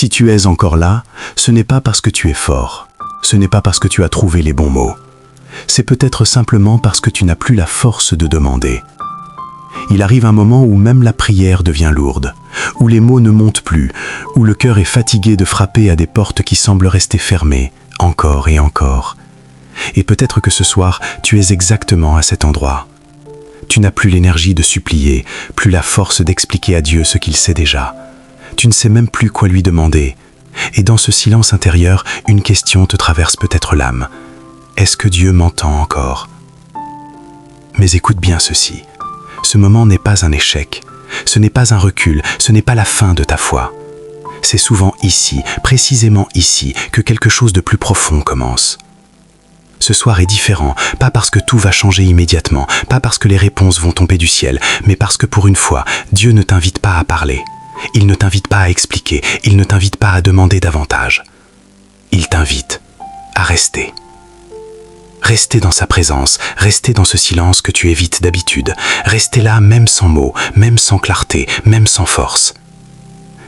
Si tu es encore là, ce n'est pas parce que tu es fort, ce n'est pas parce que tu as trouvé les bons mots. C'est peut-être simplement parce que tu n'as plus la force de demander. Il arrive un moment où même la prière devient lourde, où les mots ne montent plus, où le cœur est fatigué de frapper à des portes qui semblent rester fermées, encore et encore. Et peut-être que ce soir, tu es exactement à cet endroit. Tu n'as plus l'énergie de supplier, plus la force d'expliquer à Dieu ce qu'il sait déjà. Tu ne sais même plus quoi lui demander. Et dans ce silence intérieur, une question te traverse peut-être l'âme. Est-ce que Dieu m'entend encore? Mais écoute bien ceci. Ce moment n'est pas un échec. Ce n'est pas un recul. Ce n'est pas la fin de ta foi. C'est souvent ici, précisément ici, que quelque chose de plus profond commence. Ce soir est différent, pas parce que tout va changer immédiatement, pas parce que les réponses vont tomber du ciel, mais parce que pour une fois, Dieu ne t'invite pas à parler. Il ne t'invite pas à expliquer, il ne t'invite pas à demander davantage. Il t'invite à rester. Rester dans sa présence, rester dans ce silence que tu évites d'habitude, rester là même sans mots, même sans clarté, même sans force.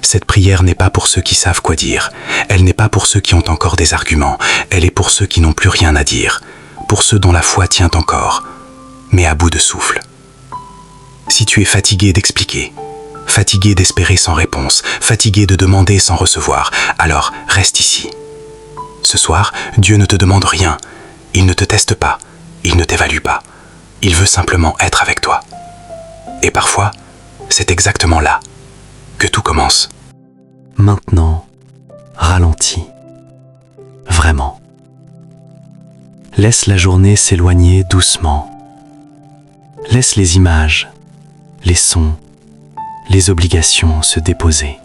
Cette prière n'est pas pour ceux qui savent quoi dire, elle n'est pas pour ceux qui ont encore des arguments, elle est pour ceux qui n'ont plus rien à dire, pour ceux dont la foi tient encore, mais à bout de souffle. Si tu es fatigué d'expliquer, fatigué d'espérer sans réponse, fatigué de demander sans recevoir, alors reste ici. Ce soir, Dieu ne te demande rien, il ne te teste pas, il ne t'évalue pas, il veut simplement être avec toi. Et parfois, c'est exactement là que tout commence. Maintenant, ralentis. Vraiment. Laisse la journée s'éloigner doucement. Laisse les images, les sons, les obligations se déposer.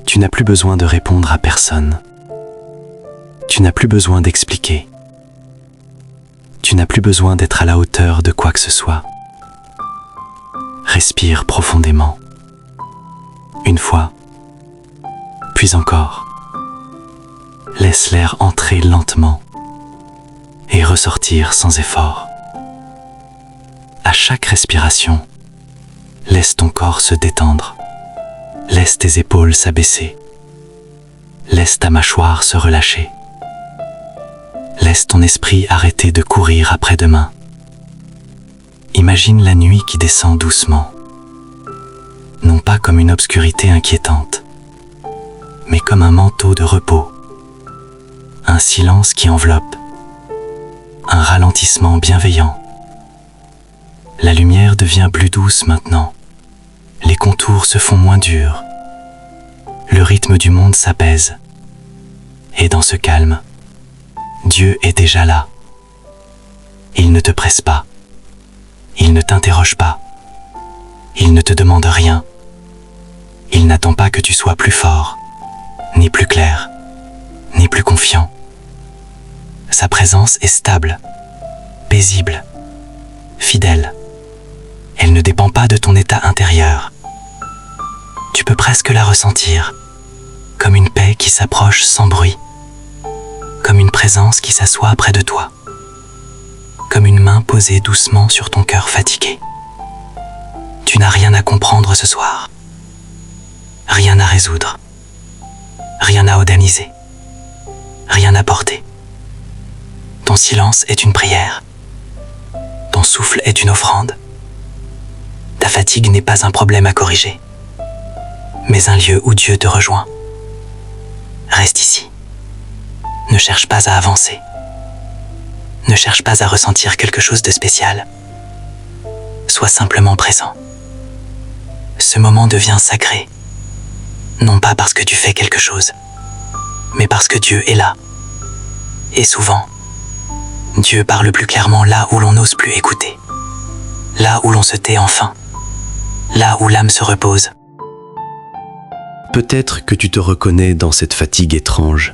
Tu n'as plus besoin de répondre à personne. Tu n'as plus besoin d'expliquer. Tu n'as plus besoin d'être à la hauteur de quoi que ce soit. Respire profondément. Une fois, puis encore. Laisse l'air entrer lentement et ressortir sans effort. À chaque respiration, laisse ton corps se détendre. Laisse tes épaules s'abaisser. Laisse ta mâchoire se relâcher. Laisse ton esprit arrêter de courir après demain. Imagine la nuit qui descend doucement. Non pas comme une obscurité inquiétante, mais comme un manteau de repos, un silence qui enveloppe, un ralentissement bienveillant. La lumière devient plus douce maintenant, les contours se font moins durs, le rythme du monde s'apaise, et dans ce calme, Dieu est déjà là. Il ne te presse pas, il ne t'interroge pas, il ne te demande rien. Il n'attend pas que tu sois plus fort, ni plus clair, ni plus confiant. Sa présence est stable, paisible, fidèle. Elle ne dépend pas de ton état intérieur. Tu peux presque la ressentir, comme une paix qui s'approche sans bruit, comme une présence qui s'assoit près de toi, comme une main posée doucement sur ton cœur fatigué. Tu n'as rien à comprendre ce soir. Rien à résoudre, rien à organiser, rien à porter. Ton silence est une prière, ton souffle est une offrande. Ta fatigue n'est pas un problème à corriger, mais un lieu où Dieu te rejoint. Reste ici, ne cherche pas à avancer, ne cherche pas à ressentir quelque chose de spécial. Sois simplement présent. Ce moment devient sacré. Non pas parce que tu fais quelque chose, mais parce que Dieu est là. Et souvent, Dieu parle plus clairement là où l'on n'ose plus écouter, là où l'on se tait enfin, là où l'âme se repose. Peut-être que tu te reconnais dans cette fatigue étrange,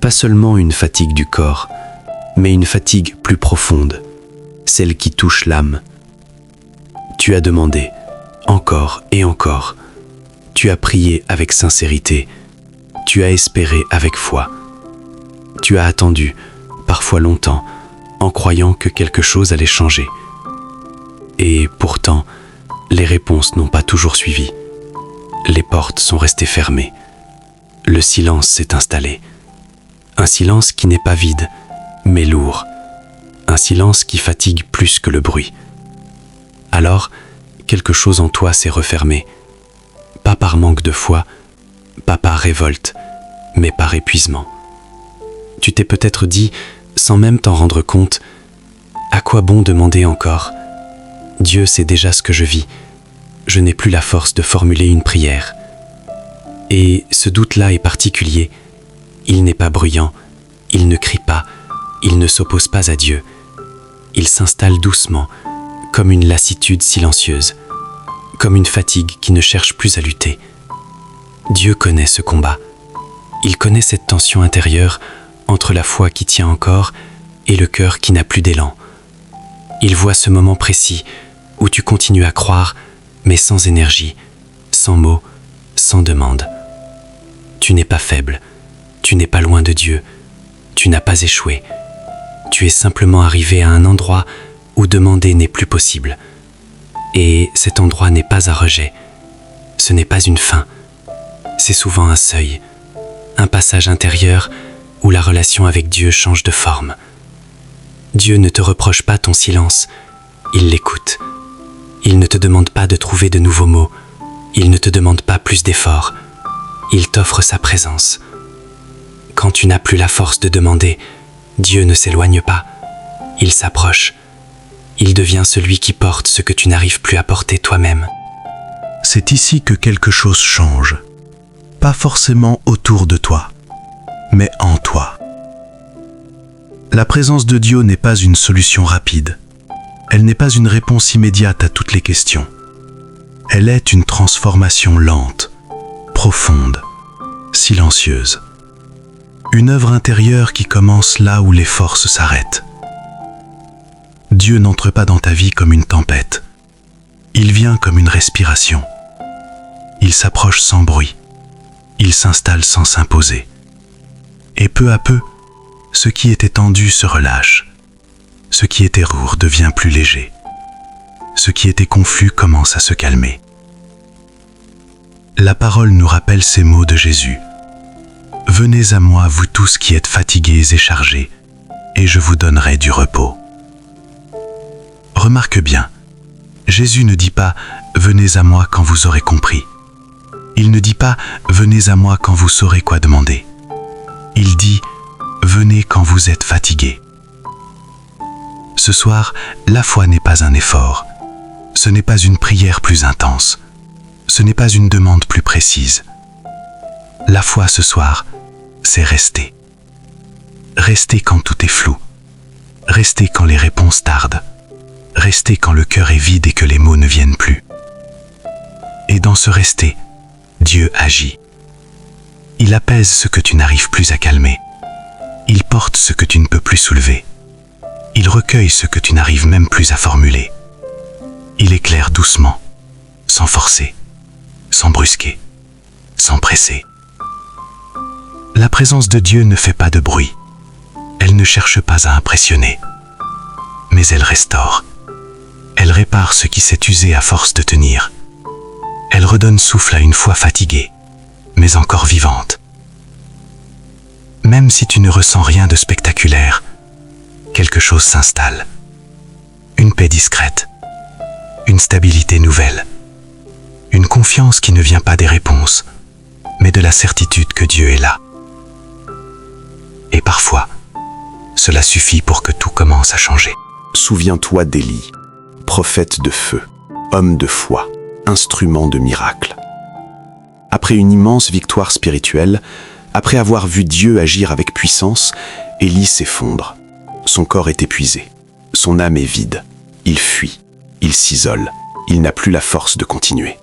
pas seulement une fatigue du corps, mais une fatigue plus profonde, celle qui touche l'âme. Tu as demandé, encore et encore. Tu as prié avec sincérité, tu as espéré avec foi. Tu as attendu, parfois longtemps, en croyant que quelque chose allait changer. Et pourtant, les réponses n'ont pas toujours suivi. Les portes sont restées fermées, le silence s'est installé. Un silence qui n'est pas vide, mais lourd. Un silence qui fatigue plus que le bruit. Alors, quelque chose en toi s'est refermé. Pas par manque de foi, pas par révolte, mais par épuisement. Tu t'es peut-être dit, sans même t'en rendre compte, à quoi bon demander encore ? Dieu sait déjà ce que je vis. Je n'ai plus la force de formuler une prière. Et ce doute-là est particulier. Il n'est pas bruyant, il ne crie pas, il ne s'oppose pas à Dieu. Il s'installe doucement, comme une lassitude silencieuse, comme une fatigue qui ne cherche plus à lutter. Dieu connaît ce combat. Il connaît cette tension intérieure entre la foi qui tient encore et le cœur qui n'a plus d'élan. Il voit ce moment précis où tu continues à croire, mais sans énergie, sans mots, sans demande. Tu n'es pas faible, tu n'es pas loin de Dieu, tu n'as pas échoué. Tu es simplement arrivé à un endroit où demander n'est plus possible. Et cet endroit n'est pas un rejet, ce n'est pas une fin, c'est souvent un seuil, un passage intérieur où la relation avec Dieu change de forme. Dieu ne te reproche pas ton silence, il l'écoute. Il ne te demande pas de trouver de nouveaux mots, il ne te demande pas plus d'efforts, il t'offre sa présence. Quand tu n'as plus la force de demander, Dieu ne s'éloigne pas, il s'approche. Il devient celui qui porte ce que tu n'arrives plus à porter toi-même. C'est ici que quelque chose change. Pas forcément autour de toi, mais en toi. La présence de Dieu n'est pas une solution rapide. Elle n'est pas une réponse immédiate à toutes les questions. Elle est une transformation lente, profonde, silencieuse. Une œuvre intérieure qui commence là où les forces s'arrêtent. Dieu n'entre pas dans ta vie comme une tempête. Il vient comme une respiration. Il s'approche sans bruit. Il s'installe sans s'imposer. Et peu à peu, ce qui était tendu se relâche. Ce qui était lourd devient plus léger. Ce qui était confus commence à se calmer. La parole nous rappelle ces mots de Jésus. « Venez à moi, vous tous qui êtes fatigués et chargés, et je vous donnerai du repos. » Remarque bien, Jésus ne dit pas « Venez à moi quand vous aurez compris ». Il ne dit pas « Venez à moi quand vous saurez quoi demander ». Il dit « Venez quand vous êtes fatigués ». Ce soir, la foi n'est pas un effort. Ce n'est pas une prière plus intense. Ce n'est pas une demande plus précise. La foi ce soir, c'est rester. Rester quand tout est flou. Rester quand les réponses tardent. Rester quand le cœur est vide et que les mots ne viennent plus. Et dans ce rester, Dieu agit. Il apaise ce que tu n'arrives plus à calmer. Il porte ce que tu ne peux plus soulever. Il recueille ce que tu n'arrives même plus à formuler. Il éclaire doucement, sans forcer, sans brusquer, sans presser. La présence de Dieu ne fait pas de bruit. Elle ne cherche pas à impressionner. Mais elle restaure. Elle répare ce qui s'est usé à force de tenir. Elle redonne souffle à une foi fatiguée, mais encore vivante. Même si tu ne ressens rien de spectaculaire, quelque chose s'installe. Une paix discrète, une stabilité nouvelle, une confiance qui ne vient pas des réponses, mais de la certitude que Dieu est là. Et parfois, cela suffit pour que tout commence à changer. Souviens-toi d'Élie, prophète de feu, homme de foi, instrument de miracle. Après une immense victoire spirituelle, après avoir vu Dieu agir avec puissance, Élie s'effondre. Son corps est épuisé, son âme est vide. Il fuit, il s'isole, il n'a plus la force de continuer.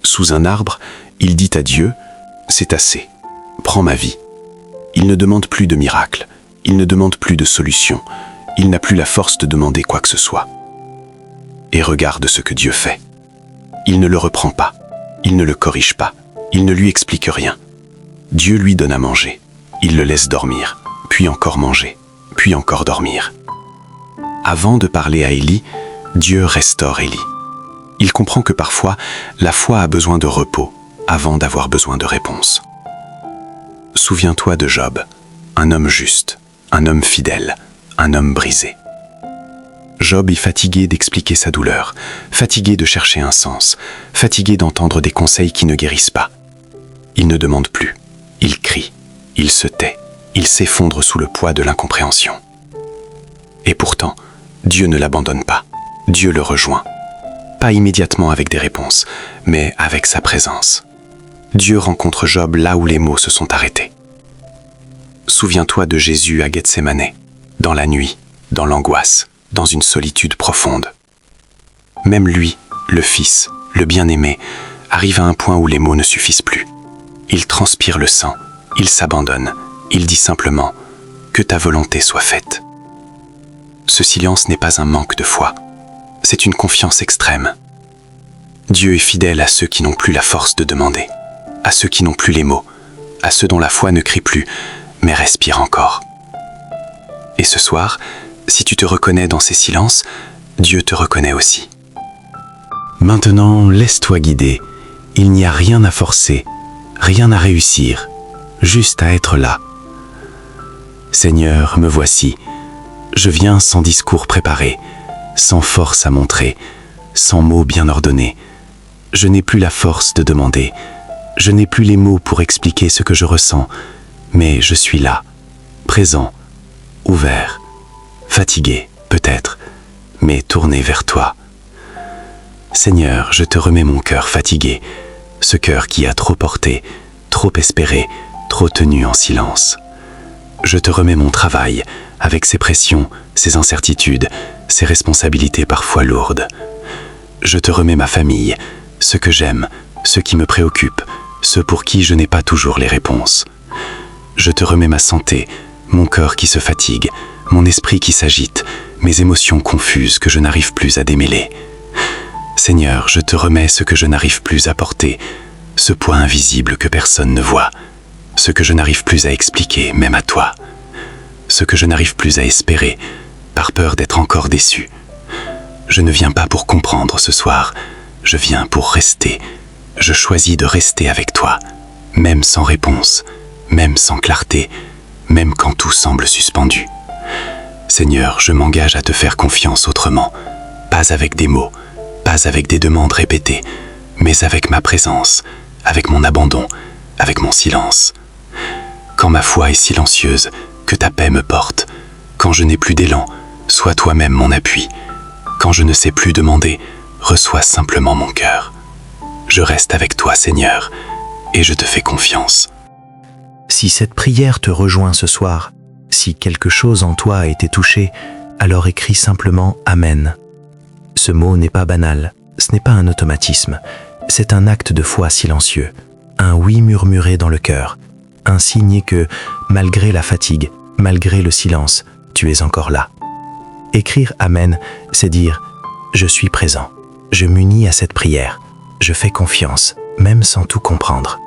Sous un arbre, il dit à Dieu « C'est assez, prends ma vie ». Il ne demande plus de miracle, il ne demande plus de solution, il n'a plus la force de demander quoi que ce soit. Et regarde ce que Dieu fait. Il ne le reprend pas, il ne le corrige pas, il ne lui explique rien. Dieu lui donne à manger, il le laisse dormir, puis encore manger, puis encore dormir. Avant de parler à Élie, Dieu restaure Élie. Il comprend que parfois, la foi a besoin de repos avant d'avoir besoin de réponse. Souviens-toi de Job, un homme juste, un homme fidèle, un homme brisé. Job est fatigué d'expliquer sa douleur, fatigué de chercher un sens, fatigué d'entendre des conseils qui ne guérissent pas. Il ne demande plus, il crie, il se tait, il s'effondre sous le poids de l'incompréhension. Et pourtant, Dieu ne l'abandonne pas, Dieu le rejoint. Pas immédiatement avec des réponses, mais avec sa présence. Dieu rencontre Job là où les mots se sont arrêtés. Souviens-toi de Jésus à Gethsémanè, dans la nuit, dans l'angoisse, dans une solitude profonde. Même lui, le Fils, le bien-aimé, arrive à un point où les mots ne suffisent plus. Il transpire le sang, il s'abandonne, il dit simplement « Que ta volonté soit faite ». Ce silence n'est pas un manque de foi, c'est une confiance extrême. Dieu est fidèle à ceux qui n'ont plus la force de demander, à ceux qui n'ont plus les mots, à ceux dont la foi ne crie plus, mais respire encore. Et ce soir, si tu te reconnais dans ces silences, Dieu te reconnaît aussi. Maintenant, laisse-toi guider. Il n'y a rien à forcer, rien à réussir, juste à être là. Seigneur, me voici. Je viens sans discours préparé, sans force à montrer, sans mots bien ordonnés. Je n'ai plus la force de demander. Je n'ai plus les mots pour expliquer ce que je ressens, mais je suis là, présent, ouvert, fatigué, peut-être, mais tourné vers toi. Seigneur, je te remets mon cœur fatigué, ce cœur qui a trop porté, trop espéré, trop tenu en silence. Je te remets mon travail, avec ses pressions, ses incertitudes, ses responsabilités parfois lourdes. Je te remets ma famille, ce que j'aime, ce qui me préoccupe, ceux pour qui je n'ai pas toujours les réponses. Je te remets ma santé, mon corps qui se fatigue, mon esprit qui s'agite, mes émotions confuses que je n'arrive plus à démêler. Seigneur, je te remets ce que je n'arrive plus à porter, ce poids invisible que personne ne voit, ce que je n'arrive plus à expliquer, même à toi, ce que je n'arrive plus à espérer, par peur d'être encore déçu. Je ne viens pas pour comprendre ce soir, je viens pour rester. Je choisis de rester avec toi, même sans réponse, même sans clarté, même quand tout semble suspendu. Seigneur, je m'engage à te faire confiance autrement, pas avec des mots, pas avec des demandes répétées, mais avec ma présence, avec mon abandon, avec mon silence. Quand ma foi est silencieuse, que ta paix me porte. Quand je n'ai plus d'élan, sois toi-même mon appui. Quand je ne sais plus demander, reçois simplement mon cœur. Je reste avec toi, Seigneur, et je te fais confiance. Si cette prière te rejoint ce soir, si quelque chose en toi a été touché, alors écris simplement « Amen ». Ce mot n'est pas banal, ce n'est pas un automatisme, c'est un acte de foi silencieux, un oui murmuré dans le cœur, un signe que, malgré la fatigue, malgré le silence, tu es encore là. Écrire « Amen », c'est dire « Je suis présent, je m'unis à cette prière, je fais confiance, même sans tout comprendre ».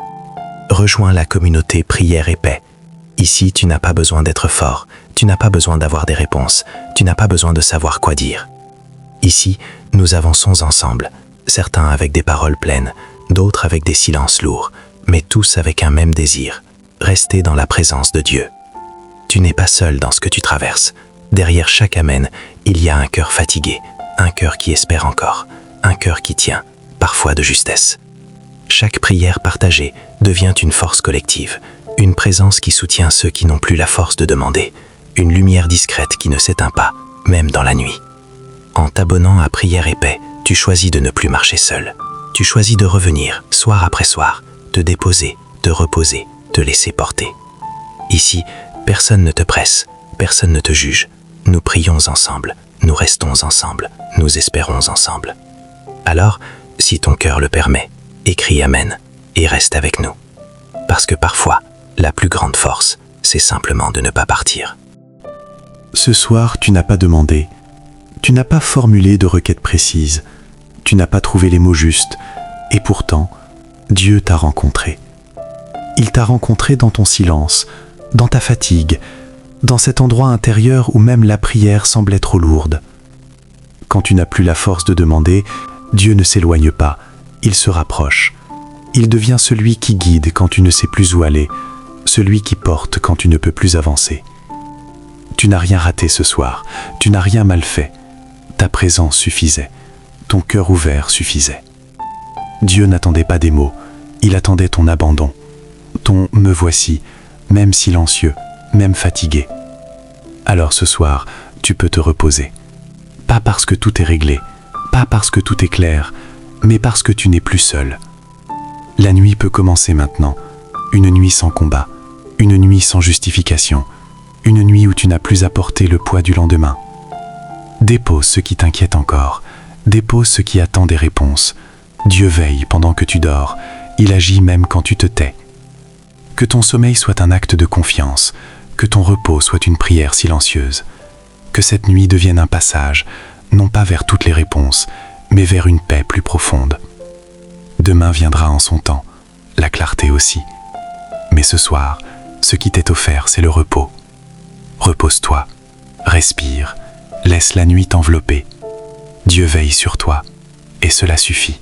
Rejoins la communauté Prière et Paix. Ici, tu n'as pas besoin d'être fort, tu n'as pas besoin d'avoir des réponses, tu n'as pas besoin de savoir quoi dire. Ici, nous avançons ensemble, certains avec des paroles pleines, d'autres avec des silences lourds, mais tous avec un même désir, rester dans la présence de Dieu. Tu n'es pas seul dans ce que tu traverses. Derrière chaque Amen, il y a un cœur fatigué, un cœur qui espère encore, un cœur qui tient, parfois de justesse. Chaque prière partagée devient une force collective, une présence qui soutient ceux qui n'ont plus la force de demander, une lumière discrète qui ne s'éteint pas, même dans la nuit. En t'abonnant à Prière et Paix, tu choisis de ne plus marcher seul. Tu choisis de revenir, soir après soir, te déposer, te reposer, te laisser porter. Ici, personne ne te presse, personne ne te juge. Nous prions ensemble, nous restons ensemble, nous espérons ensemble. Alors, si ton cœur le permet, écris Amen et reste avec nous. Parce que parfois, la plus grande force, c'est simplement de ne pas partir. Ce soir, tu n'as pas demandé. Tu n'as pas formulé de requête précise. Tu n'as pas trouvé les mots justes. Et pourtant, Dieu t'a rencontré. Il t'a rencontré dans ton silence, dans ta fatigue, dans cet endroit intérieur où même la prière semblait trop lourde. Quand tu n'as plus la force de demander, Dieu ne s'éloigne pas. Il se rapproche. Il devient celui qui guide quand tu ne sais plus où aller, celui qui porte quand tu ne peux plus avancer. Tu n'as rien raté ce soir, tu n'as rien mal fait. Ta présence suffisait, ton cœur ouvert suffisait. Dieu n'attendait pas des mots, il attendait ton abandon, ton « me voici », même silencieux, même fatigué. Alors ce soir, tu peux te reposer. Pas parce que tout est réglé, pas parce que tout est clair, mais parce que tu n'es plus seul. La nuit peut commencer maintenant, une nuit sans combat, une nuit sans justification, une nuit où tu n'as plus à porter le poids du lendemain. Dépose ce qui t'inquiète encore, dépose ce qui attend des réponses. Dieu veille pendant que tu dors, il agit même quand tu te tais. Que ton sommeil soit un acte de confiance, que ton repos soit une prière silencieuse. Que cette nuit devienne un passage, non pas vers toutes les réponses, mais vers une paix plus profonde. Demain viendra en son temps, la clarté aussi. Mais ce soir, ce qui t'est offert, c'est le repos. Repose-toi, respire, laisse la nuit t'envelopper. Dieu veille sur toi, et cela suffit.